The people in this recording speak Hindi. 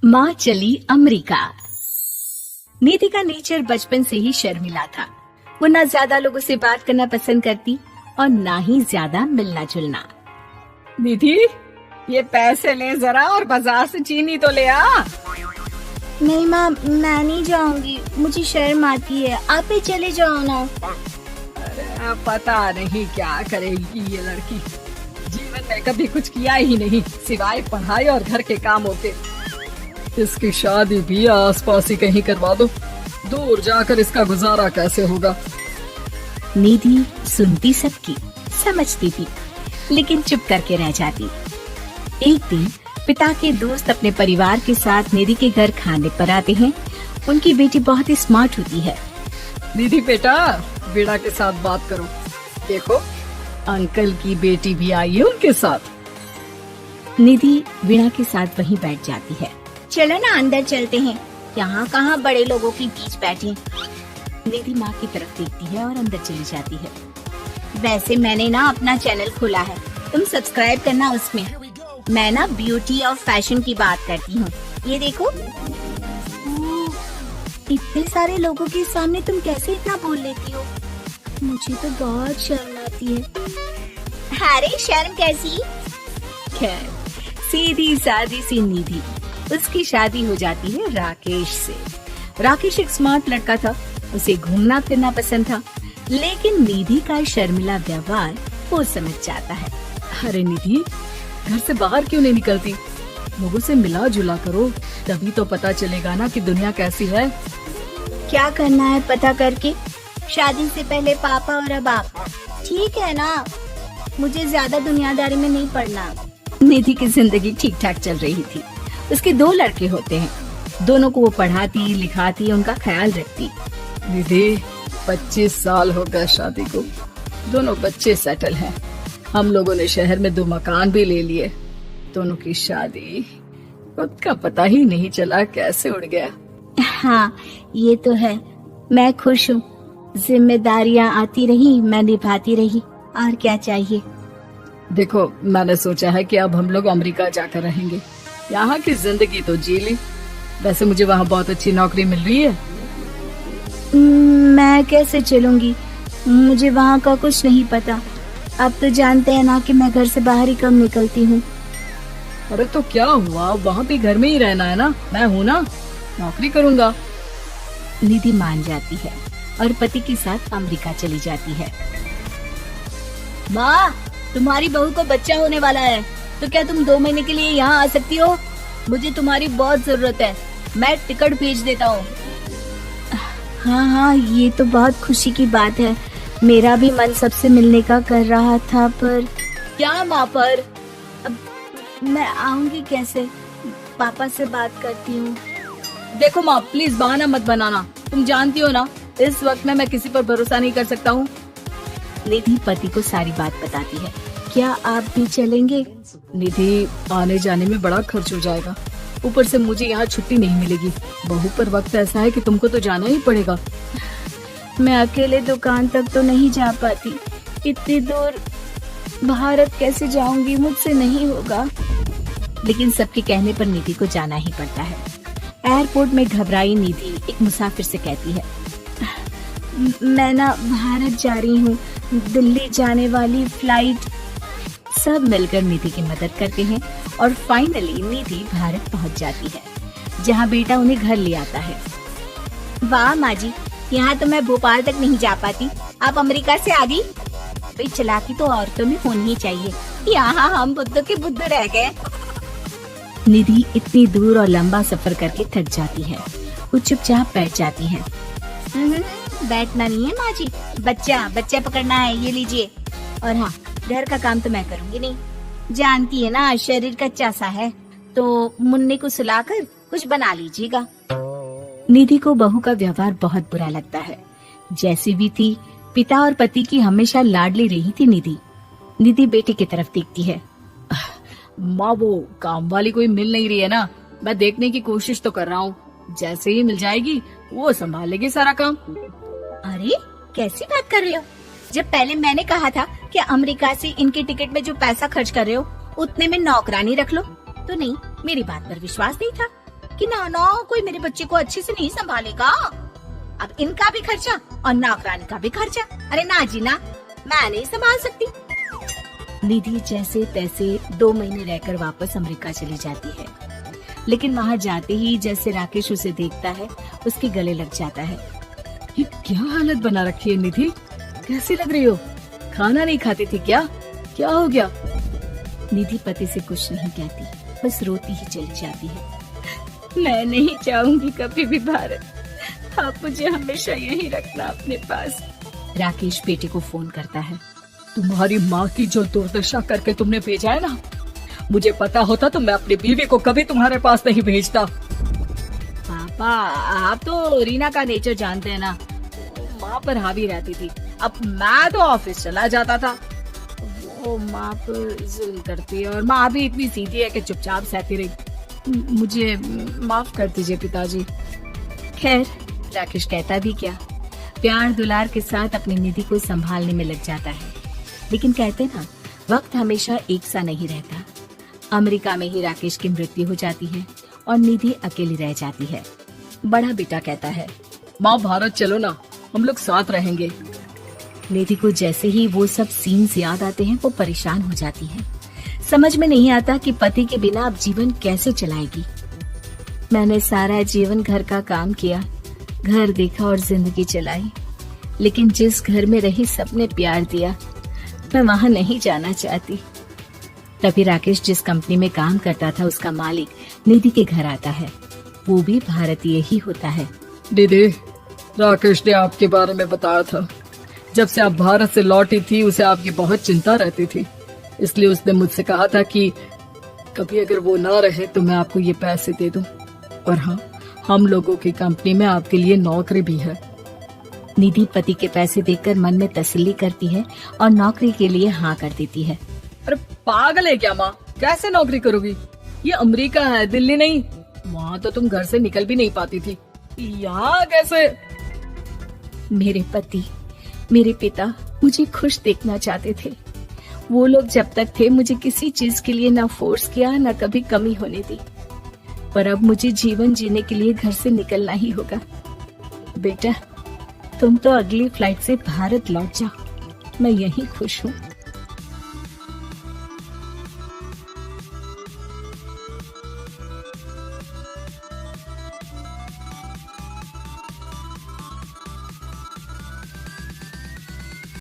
माँ चली अमेरिका। निधि का नेचर बचपन से ही शर्मिला था। वो ना ज्यादा लोगों से बात करना पसंद करती और ना ही ज्यादा मिलना जुलना। निधि, ये पैसे ले जरा और बाजार से चीनी तो ले आ। नहीं माँ, मैं नहीं जाऊंगी, मुझे शर्म आती है, आप ही चले जाओ ना। अरे पता नहीं क्या करेगी ये लड़की, जीवन में कभी कुछ किया ही नहीं सिवाय पढ़ाई और घर के कामों के। इसकी शादी भी आसपास ही कहीं करवा दो, दूर जाकर इसका गुजारा कैसे होगा। निधि सुनती सबकी, समझती थी, लेकिन चुप करके रह जाती। एक दिन पिता के दोस्त अपने परिवार के साथ निधि के घर खाने पर आते हैं। उनकी बेटी बहुत ही स्मार्ट होती है। निधि बेटा, वीणा के साथ बात करो, देखो अंकल की बेटी भी आई है उनके साथ। निधि वीणा के साथ वहीं बैठ जाती है। चलो ना अंदर चलते हैं, यहाँ कहाँ बड़े लोगों के बीच बैठे। निधि माँ की तरफ देखती है और अंदर चली जाती है। वैसे मैंने ना अपना चैनल खोला है, तुम सब्सक्राइब करना उसमें। मैं ना ब्यूटी और फैशन की बात करती हूँ, ये देखो। इतने सारे लोगों के सामने तुम कैसे इतना बोल लेती हो? मुझे तो बहुत शर्म आती है। अरे शर्म कैसी? खैर, सीधी सादी सी निधि, उसकी शादी हो जाती है राकेश से। राकेश एक स्मार्ट लड़का था, उसे घूमना फिरना पसंद था, लेकिन निधि का शर्मिला व्यवहार वो समझ जाता है। अरे निधि, घर से बाहर क्यों नहीं निकलती? लोगों से मिला जुला करो, तभी तो पता चलेगा ना कि दुनिया कैसी है। क्या करना है पता करके? शादी से पहले पापा और अब आप, ठीक है ना? मुझे ज्यादा दुनियादारी में नहीं पड़ना। निधि की जिंदगी ठीक ठाक चल रही थी। उसके 2 लड़के होते हैं, दोनों को वो पढ़ाती लिखाती, उनका ख्याल रखती। निधि, 25 साल हो गए शादी को, दोनों बच्चे सेटल हैं। हम लोगों ने शहर में 2 मकान भी ले लिए। दोनों की शादी खुद का पता ही नहीं चला कैसे उड़ गया। हाँ ये तो है, मैं खुश हूँ। जिम्मेदारियाँ आती रही, मैं निभाती रही, और क्या चाहिए। देखो, मैंने सोचा है कि अब हम लोग अमेरिका जाकर रहेंगे। यहाँ की जिंदगी तो जी ली, वैसे मुझे वहाँ बहुत अच्छी नौकरी मिल रही है। मैं कैसे चलूंगी? मुझे वहाँ का कुछ नहीं पता। आप तो जानते हैं ना कि मैं घर से बाहर ही कम निकलती हूँ। अरे तो क्या हुआ, वहाँ भी घर में ही रहना है ना, मैं हूँ ना, नौकरी करूँगा। निधि मान जाती है और पति के साथ अमेरिका चली जाती है। माँ, तुम्हारी बहू को बच्चा होने वाला है, तो क्या तुम 2 महीने के लिए यहाँ आ सकती हो? मुझे तुम्हारी बहुत जरूरत है, मैं टिकट भेज देता हूँ। हाँ हाँ, ये तो बहुत खुशी की बात है। मेरा भी मन सबसे मिलने का कर रहा था, पर क्या माँ, पर अब मैं आऊंगी कैसे? पापा से बात करती हूँ। देखो माँ, प्लीज बहाना मत बनाना, तुम जानती हो ना इस वक्त में मैं किसी पर भरोसा नहीं कर सकता हूँ। निधि पति को सारी बात बताती है। क्या आप भी चलेंगे? निधि, आने जाने में बड़ा खर्च हो जाएगा, ऊपर से मुझे यहाँ छुट्टी नहीं मिलेगी। बहू पर वक्त ऐसा है कि तुमको तो जाना ही पड़ेगा। मैं अकेले दुकान तक तो नहीं जा पाती, इतनी दूर भारत कैसे जाऊंगी? मुझसे नहीं होगा। लेकिन सबके कहने पर निधि को जाना ही पड़ता है। एयरपोर्ट में घबराई निधि एक मुसाफिर से कहती है, मैं ना भारत जा रही हूँ, दिल्ली जाने वाली फ्लाइट। सब मिलकर निधि की मदद करते हैं और फाइनली निधि भारत पहुंच जाती है, जहां बेटा उन्हें घर ले आता है। वाह माँ जी, यहाँ तो मैं भोपाल तक नहीं जा पाती, आप अमेरिका से आ गई। भाई चालाकी तो औरतों में होनी ही चाहिए, यहाँ हम बुद्धू के बुद्धू रह गए। निधि इतनी दूर और लंबा सफर करके थक जाती है, वो चुपचाप बैठ जाती है। बैठना नहीं है माँ जी, बच्चा पकड़ना है, ये लीजिए। और हाँ, घर का काम तो मैं करूँगी नहीं, जानती है ना शरीर कच्चा सा है, तो मुन्ने को सुलाकर कुछ बना लीजिएगा। निधि को बहू का व्यवहार बहुत बुरा लगता है। जैसी भी थी, पिता और पति की हमेशा लाडली रही थी निधि। निधि बेटी की तरफ देखती है। माँ, वो काम वाली कोई मिल नहीं रही है ना, मैं देखने की कोशिश तो कर रहा हूँ, जैसे ही मिल जाएगी वो संभाल लेगी सारा काम। अरे कैसी बात कर रहे हो? जब पहले मैंने कहा था कि अमेरिका से इनके टिकट में जो पैसा खर्च कर रहे हो उतने में नौकरानी रख लो, तो नहीं, मेरी बात पर विश्वास नहीं था। कि ना कोई मेरे बच्चे को अच्छे से नहीं संभालेगा। अब इनका भी खर्चा और नौकरानी का भी खर्चा। अरे ना जी ना, मैं नहीं संभाल सकती। निधि जैसे तैसे 2 महीने रहकर वापस अमेरिका चली जाती है, लेकिन वहाँ जाते ही जैसे राकेश उसे देखता है उसके गले लग जाता है। ये क्या हालत बना रखी है निधि, कैसी लग रही हो? खाना नहीं खाती थी क्या? क्या हो गया? निधि पति से कुछ नहीं कहती, बस रोती ही चली जाती है। मैं नहीं जाऊंगी कभी भी भारत, आप मुझे हमेशा यहीं रखना अपने पास। राकेश बेटे को फोन करता है। तुम्हारी माँ की जो दुर्दशा करके तुमने भेजा है ना, मुझे पता होता तो मैं अपनी बीवी को कभी तुम्हारे पास नहीं भेजता। पापा, आप तो रीना का नेचर जानते हैं ना, माँ पर हावी रहती थी। अब मैं तो ऑफिस चला जाता था, वो माँ पर जुल्म करती है और माँ भी इतनी सीधी है कि चुपचाप सहती रही। मुझे माफ कर दीजिए पिताजी। खैर, राकेश कहता भी क्या, प्यार दुलार के साथ अपनी निधि को संभालने में लग जाता है। लेकिन कहते ना, वक्त हमेशा एक सा नहीं रहता। अमेरिका में ही राकेश की मृत्यु हो जाती है और निधि अकेली रह जाती है। बड़ा बेटा कहता है, माँ भारत चलो ना, हम लोग साथ रहेंगे। निधि को जैसे ही वो सब सीन्स याद आते हैं वो परेशान हो जाती है। समझ में नहीं आता कि पति के बिना अब जीवन कैसे चलाएगी। मैंने सारा जीवन घर का काम किया, घर देखा और जिंदगी चलाई, लेकिन जिस घर में रही सबने प्यार दिया, मैं वहां नहीं जाना चाहती। तभी राकेश जिस कंपनी में काम करता था उसका मालिक निधि के घर आता है। वो भी भारतीय ही होता है। दीदी, राकेश ने आपके बारे में बताया था। जब से आप भारत से लौटी थी उसे आपकी बहुत चिंता रहती थी, इसलिए उसने मुझसे कहा था कि कभी अगर वो ना रहे तो मैं आपको ये पैसे दे दूं। और हाँ, हम लोगों की कंपनी में आपके लिए नौकरी भी है। निधि पति के पैसे देखकर मन में तसल्ली करती है और नौकरी के लिए हाँ कर देती है। अरे पागल है क्या माँ, कैसे नौकरी करोगी? ये अमेरिका है, दिल्ली नहीं। वहाँ तो तुम घर से निकल भी नहीं पाती थी, यहाँ कैसे? मेरे पति, मेरे पिता मुझे खुश देखना चाहते थे। वो लोग जब तक थे मुझे किसी चीज के लिए ना फोर्स किया, ना कभी कमी होने दी। पर अब मुझे जीवन जीने के लिए घर से निकलना ही होगा। बेटा, तुम तो अगली फ्लाइट से भारत लौट जाओ, मैं यहीं खुश हूँ।